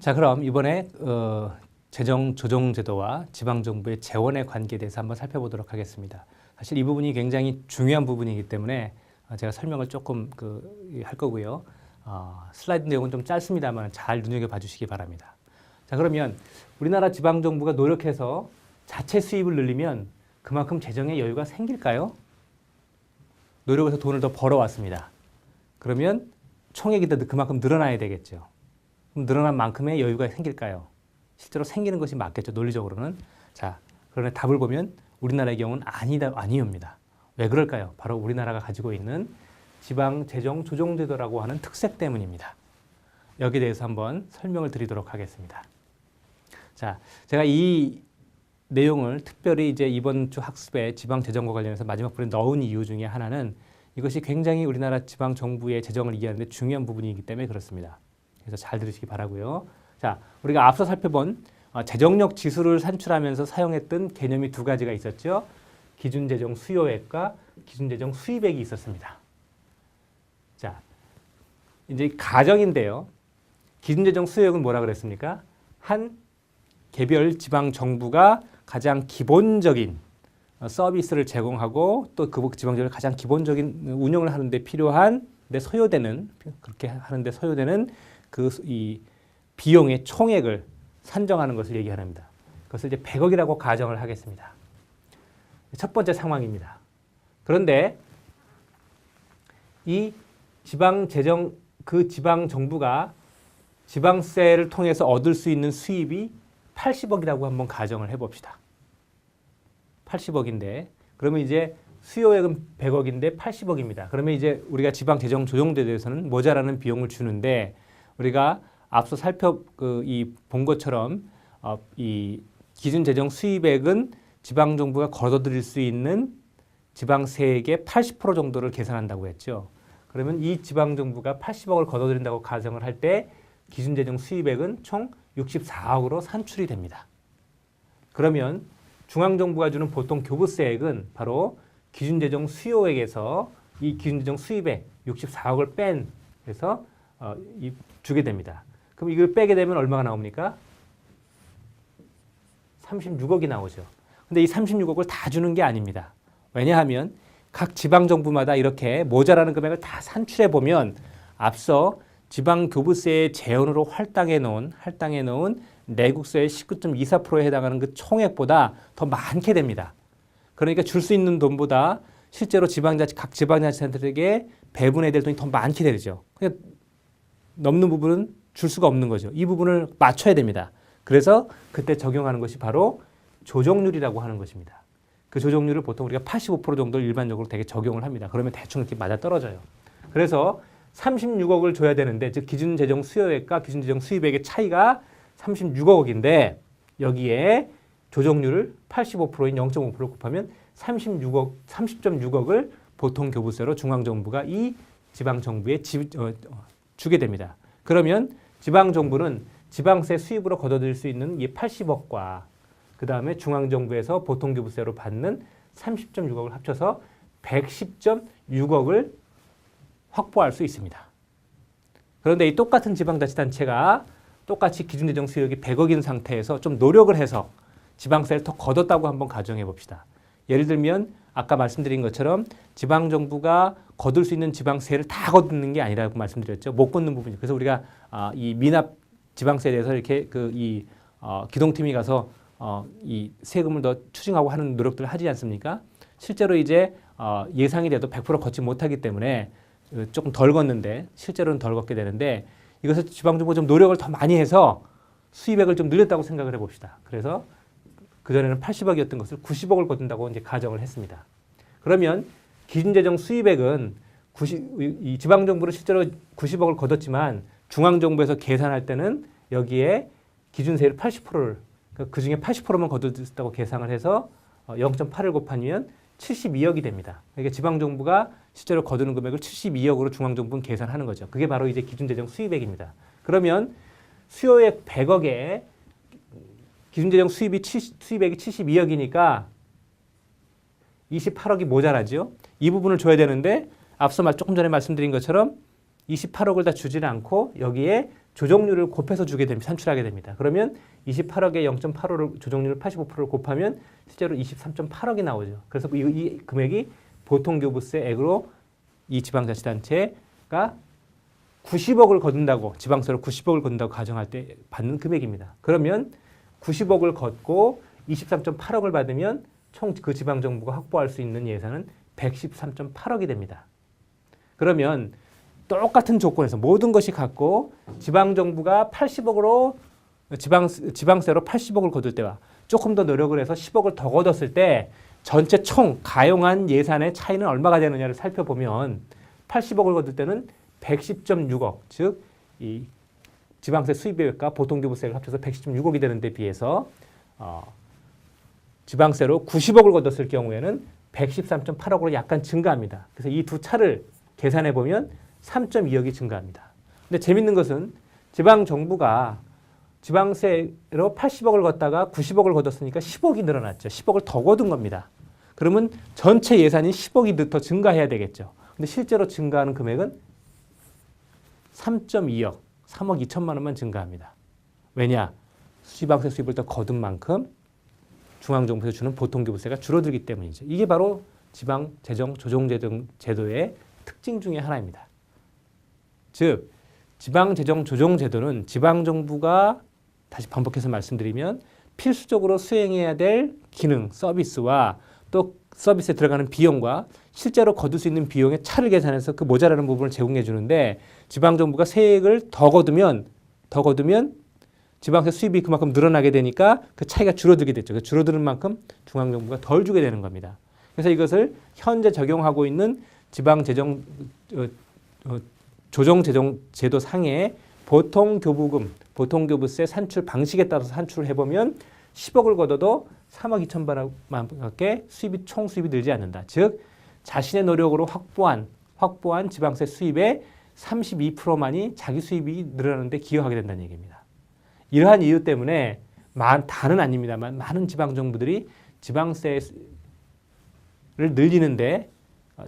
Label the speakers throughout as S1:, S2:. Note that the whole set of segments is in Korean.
S1: 자, 그럼 이번에 재정 조정 제도와 지방 정부의 재원의 관계에 대해서 한번 살펴보도록 하겠습니다. 사실 이 부분이 굉장히 중요한 부분이기 때문에 제가 설명을 조금 할 거고요. 슬라이드 내용은 좀 짧습니다만 잘 눈여겨봐 주시기 바랍니다. 자, 그러면 우리나라 지방 정부가 노력해서 자체 수입을 늘리면 그만큼 재정의 여유가 생길까요? 노력해서 돈을 더 벌어왔습니다. 그러면 총액이 더 그만큼 늘어나야 되겠죠. 그럼 늘어난 만큼의 여유가 생길까요? 실제로 생기는 것이 맞겠죠, 논리적으로는. 자, 그러나 답을 보면 우리나라의 경우는 아니옵니다. 왜 그럴까요? 바로 우리나라가 가지고 있는 지방 재정 조정 제도라고 하는 특색 때문입니다. 여기에 대해서 한번 설명을 드리도록 하겠습니다. 자, 제가 이 내용을 특별히 이제 이번 주 학습에 지방 재정과 관련해서 마지막 부분에 넣은 이유 중에 하나는 이것이 굉장히 우리나라 지방 정부의 재정을 이해하는 데 중요한 부분이기 때문에 그렇습니다. 그래서 잘 들으시기 바라고요. 자, 우리가 앞서 살펴본 재정력 지수를 산출하면서 사용했던 개념이 두 가지가 있었죠. 기준재정 수요액과 기준재정 수입액이 있었습니다. 자, 이제 가정인데요. 기준재정 수요액은 뭐라 그랬습니까? 한 개별 지방 정부가 가장 기본적인 서비스를 제공하고 또 그 지방정부의 가장 기본적인 운영을 하는데 필요한 그렇게 하는데 소요되는 이 비용의 총액을 산정하는 것을 얘기합니다. 그것을 이제 100억이라고 가정을 하겠습니다. 첫 번째 상황입니다. 그런데 이 지방 정부가 지방세를 통해서 얻을 수 있는 수입이 80억이라고 한번 가정을 해봅시다. 80억인데 그러면 이제 수요액은 100억인데 80억입니다. 그러면 이제 우리가 지방 재정 조정제도에서는 모자라는 비용을 주는데 우리가 앞서 본 것처럼 이 기준 재정 수입액은 지방 정부가 걷어들일 수 있는 지방세액의 80% 정도를 계산한다고 했죠. 그러면 이 지방 정부가 80억을 걷어들인다고 가정을 할 때 기준 재정 수입액은 총 64억으로 산출이 됩니다. 그러면 중앙정부가 주는 보통 교부세액은 바로 기준재정 수요액에서 이 기준재정 수입액 64억을 그래서 주게 됩니다. 그럼 이걸 빼게 되면 얼마가 나옵니까? 36억이 나오죠. 근데 이 36억을 다 주는 게 아닙니다. 왜냐하면 각 지방정부마다 이렇게 모자라는 금액을 다 산출해 보면 앞서 지방교부세의 재원으로 할당해 놓은 내국세의 19.24%에 해당하는 그 총액보다 더 많게 됩니다. 그러니까 줄 수 있는 돈보다 실제로 각 지방자치단체들에게 배분해야 될 돈이 더 많게 되죠. 그러니까 넘는 부분은 줄 수가 없는 거죠. 이 부분을 맞춰야 됩니다. 그래서 그때 적용하는 것이 바로 조정률이라고 하는 것입니다. 그 조정률을 보통 우리가 85% 정도를 일반적으로 되게 적용을 합니다. 그러면 대충 이렇게 맞아 떨어져요. 그래서 36억을 줘야 되는데 즉 기준재정 수요액과 기준재정 수입액의 차이가 36억인데 여기에 조정률을 85%인 0.5%를 곱하면 30.6억을 보통 교부세로 중앙정부가 이 지방정부에 주게 됩니다. 그러면 지방정부는 지방세 수입으로 걷어들일 수 있는 이 80억과 그 다음에 중앙정부에서 보통 교부세로 받는 30.6억을 합쳐서 110.6억을 확보할 수 있습니다. 그런데 이 똑같은 지방자치단체가 똑같이 기준재정 수익이 100억인 상태에서 좀 노력을 해서 지방세를 더 걷었다고 한번 가정해 봅시다. 예를 들면 아까 말씀드린 것처럼 지방정부가 거둘 수 있는 지방세를 다 걷는 게 아니라고 말씀드렸죠. 못 걷는 부분이. 그래서 우리가 이 미납 지방세에 대해서 이렇게 기동팀이 가서 이 세금을 더 추징하고 하는 노력들을 하지 않습니까? 실제로 이제 예상이 돼도 100% 걷지 못하기 때문에 조금 덜 걷는데 실제로는 덜 걷게 되는데 이것을 지방정부가 좀 노력을 더 많이 해서 수입액을 좀 늘렸다고 생각을 해봅시다. 그래서 그전에는 80억이었던 것을 90억을 걷는다고 이제 가정을 했습니다. 그러면 기준재정 수입액은 이 지방정부는 실제로 90억을 걷었지만 중앙정부에서 계산할 때는 여기에 기준세율 80%를 그 중에 80%만 걷어들였다고 계산을 해서 0.8을 곱하면 72억이 됩니다. 그러니까 지방정부가 실제로 거두는 금액을 72억으로 중앙정부는 계산하는 거죠. 그게 바로 이제 기준재정 수입액입니다. 그러면 수요액 100억에 기준재정 수입액이 72억이니까 28억이 모자라죠. 이 부분을 줘야 되는데 앞서 조금 전에 말씀드린 것처럼 28억을 다 주지는 않고 여기에 조정률을 곱해서 주게 됩니다. 산출하게 됩니다. 그러면 28억에 0.85를 조정률 85%를 곱하면 실제로 23.8억이 나오죠. 그래서 이 금액이 보통교부세액으로 이 지방자치단체가 90억을 거둔다고 지방세로 90억을 거둔다고 가정할 때 받는 금액입니다. 그러면 90억을 걷고 23.8억을 받으면 총 그 지방정부가 확보할 수 있는 예산은 113.8억이 됩니다. 그러면 똑같은 조건에서 모든 것이 같고 지방정부가 80억으로 지방세로 80억을 거둘 때와 조금 더 노력을 해서 10억을 더 거뒀을 때 전체 총 가용한 예산의 차이는 얼마가 되느냐를 살펴보면 80억을 거둘 때는 110.6억, 즉 이 지방세 수입액과 보통교부세를 합쳐서 110.6억이 되는 데 비해서 지방세로 90억을 거뒀을 경우에는 113.8억으로 약간 증가합니다. 그래서 이 두 차를 계산해 보면 3.2억이 증가합니다. 근데 재밌는 것은 지방정부가 지방세로 80억을 걷다가 90억을 거뒀으니까 10억이 늘어났죠. 10억을 더 거둔 겁니다. 그러면 전체 예산이 10억이 더 증가해야 되겠죠. 근데 실제로 증가하는 금액은 3.2억, 3억 2천만 원만 증가합니다. 왜냐? 지방세 수입을 더 거둔 만큼 중앙정부에서 주는 보통교부세가 줄어들기 때문이죠. 이게 바로 지방재정조정제도의 특징 중에 하나입니다. 즉, 지방재정조정제도는 지방정부가 다시 반복해서 말씀드리면 필수적으로 수행해야 될 기능, 서비스와 또 서비스에 들어가는 비용과 실제로 거둘 수 있는 비용의 차를 계산해서 그 모자라는 부분을 제공해 주는데 지방정부가 세액을 더 거두면 지방세 수입이 그만큼 늘어나게 되니까 그 차이가 줄어들게 됐죠. 그 줄어드는 만큼 중앙정부가 덜 주게 되는 겁니다. 그래서 이것을 현재 적용하고 있는 지방재정 조정제도 상의 보통교부금, 보통교부세 산출 방식에 따라서 산출을 해보면 10억을 걷어도 3억 2천만 원밖에 총 수입이 늘지 않는다. 즉 자신의 노력으로 확보한 지방세 수입의 32%만이 자기 수입이 늘어나는데 기여하게 된다는 얘기입니다. 이러한 이유 때문에 다는 아닙니다만 많은 지방정부들이 지방세를 늘리는데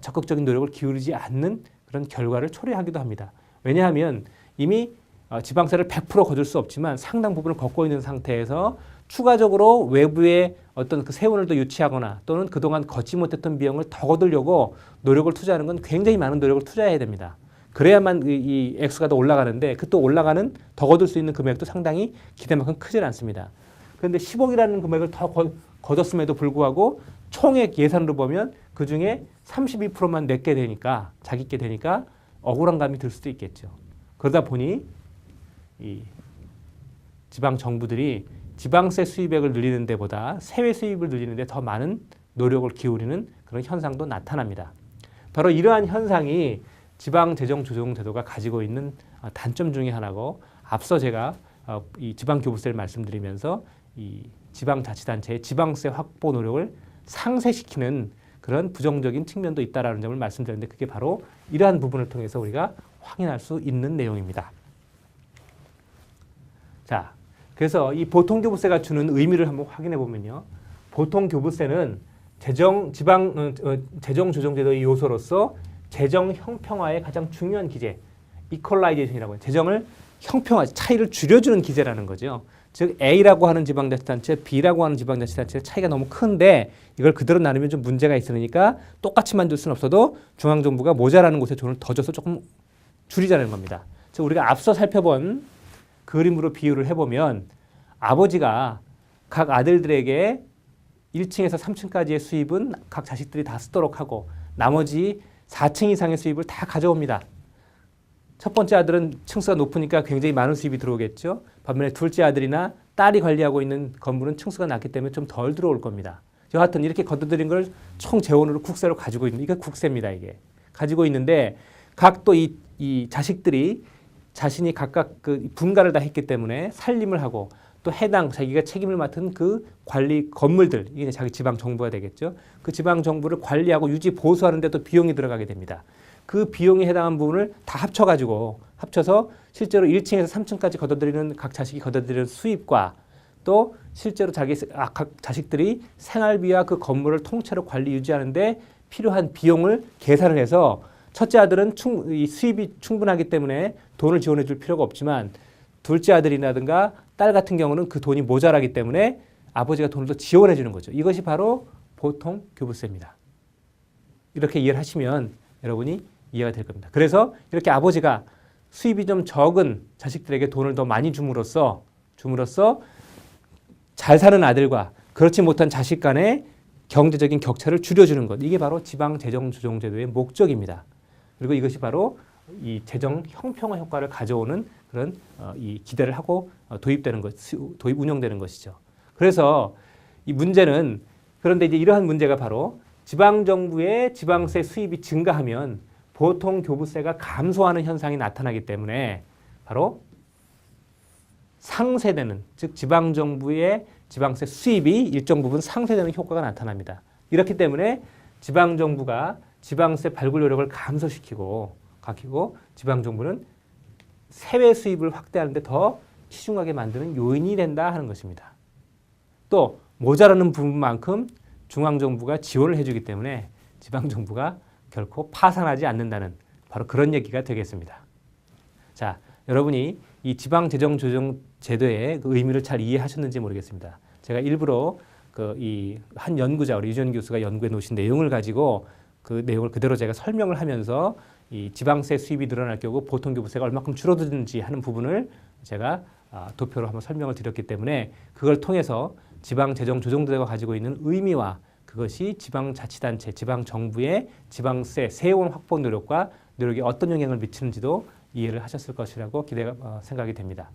S1: 적극적인 노력을 기울이지 않는 그런 결과를 초래하기도 합니다. 왜냐하면 이미 지방세를 100% 거둘 수 없지만 상당 부분을 걷고 있는 상태에서 추가적으로 외부의 어떤 그 세원을 더 유치하거나 또는 그동안 걷지 못했던 비용을 더 거두려고 노력을 투자하는 건 굉장히 많은 노력을 투자해야 됩니다. 그래야만 이 액수가 더 올라가는데 그 또 올라가는 더 거둘 수 있는 금액도 상당히 기대만큼 크지 않습니다. 그런데 10억이라는 금액을 더 거뒀음에도 불구하고 총액 예산으로 보면 그중에 32%만 내게 되니까 자기께 되니까 억울한 감이 들 수도 있겠죠. 그러다 보니 이 지방 정부들이 지방세 수입액을 늘리는 데보다 세외 수입을 늘리는 데 더 많은 노력을 기울이는 그런 현상도 나타납니다. 바로 이러한 현상이 지방재정조정제도가 가지고 있는 단점 중에 하나고 앞서 제가 이 지방교부세를 말씀드리면서 이 지방자치단체의 지방세 확보 노력을 상쇄시키는 그런 부정적인 측면도 있다라는 점을 말씀드렸는데 그게 바로 이러한 부분을 통해서 우리가 확인할 수 있는 내용입니다. 자, 그래서 이 보통교부세가 주는 의미를 한번 확인해 보면요. 보통교부세는 재정조정제도의 요소로서 재정 형평화의 가장 중요한 기제, 이퀄라이제이션이라고 해요. 재정을 형평화, 차이를 줄여주는 기제라는 거죠. 즉 A라고 하는 지방자치단체, B라고 하는 지방자치단체의 차이가 너무 큰데 이걸 그대로 나누면 좀 문제가 있으니까 똑같이 만들 수는 없어도 중앙정부가 모자라는 곳에 돈을 더 줘서 조금 줄이자는 겁니다. 즉 우리가 앞서 살펴본 그림으로 비유를 해보면 아버지가 각 아들들에게 1층에서 3층까지의 수입은 각 자식들이 다 쓰도록 하고 나머지 4층 이상의 수입을 다 가져옵니다. 첫 번째 아들은 층수가 높으니까 굉장히 많은 수입이 들어오겠죠. 반면에 둘째 아들이나 딸이 관리하고 있는 건물은 층수가 낮기 때문에 좀 덜 들어올 겁니다. 여하튼 이렇게 거둬들인 걸 총 재원으로 국세로 가지고 있는 이게 국세입니다. 이게 가지고 있는데 각 또 이 자식들이 자신이 각각 그 분가를 다 했기 때문에 살림을 하고 또 해당 자기가 책임을 맡은 그 관리 건물들 이게 자기 지방 정부가 되겠죠. 그 지방 정부를 관리하고 유지 보수하는 데 또 비용이 들어가게 됩니다. 그 비용에 해당한 부분을 다 합쳐서 실제로 1층에서 3층까지 걷어들이는 각 자식이 걷어들이는 수입과 또 실제로 각 자식들이 생활비와 그 건물을 통째로 관리 유지하는데 필요한 비용을 계산을 해서 첫째 아들은 이 수입이 충분하기 때문에 돈을 지원해 줄 필요가 없지만 둘째 아들이라든가 딸 같은 경우는 그 돈이 모자라기 때문에 아버지가 돈을 더 지원해 주는 거죠. 이것이 바로 보통 교부세입니다. 이렇게 이해를 하시면 여러분이 이해가 될 겁니다. 그래서 이렇게 아버지가 수입이 좀 적은 자식들에게 돈을 더 많이 줌으로써 잘 사는 아들과 그렇지 못한 자식 간의 경제적인 격차를 줄여주는 것. 이게 바로 지방재정조정제도의 목적입니다. 그리고 이것이 바로 이 재정 형평화 효과를 가져오는 그런 이 기대를 하고 운영되는 것이죠. 그래서 이 문제는 그런데 이제 이러한 문제가 바로 지방정부의 지방세 수입이 증가하면 보통 교부세가 감소하는 현상이 나타나기 때문에 바로 상쇄되는, 즉 지방정부의 지방세 수입이 일정 부분 상쇄되는 효과가 나타납니다. 이렇기 때문에 지방정부가 지방세 발굴 노력을 감소시키고 지방정부는 세외 수입을 확대하는 데 더 치중하게 만드는 요인이 된다 하는 것입니다. 또 모자라는 부분만큼 중앙정부가 지원을 해주기 때문에 지방정부가 결코 파산하지 않는다는 바로 그런 얘기가 되겠습니다. 자, 여러분이 이 지방재정조정제도의 그 의미를 잘 이해하셨는지 모르겠습니다. 제가 일부러 이 한 연구자, 우리 유지원 교수가 연구해 놓으신 내용을 가지고 그 내용을 그대로 제가 설명을 하면서 이 지방세 수입이 늘어날 경우 보통 교부세가 얼마큼 줄어드는지 하는 부분을 제가 도표로 한번 설명을 드렸기 때문에 그걸 통해서 지방재정조정제도가 가지고 있는 의미와 그것이 지방자치단체, 지방정부의 지방세, 세원 확보 노력과 노력에 어떤 영향을 미치는지도 이해를 하셨을 것이라고 생각이 됩니다.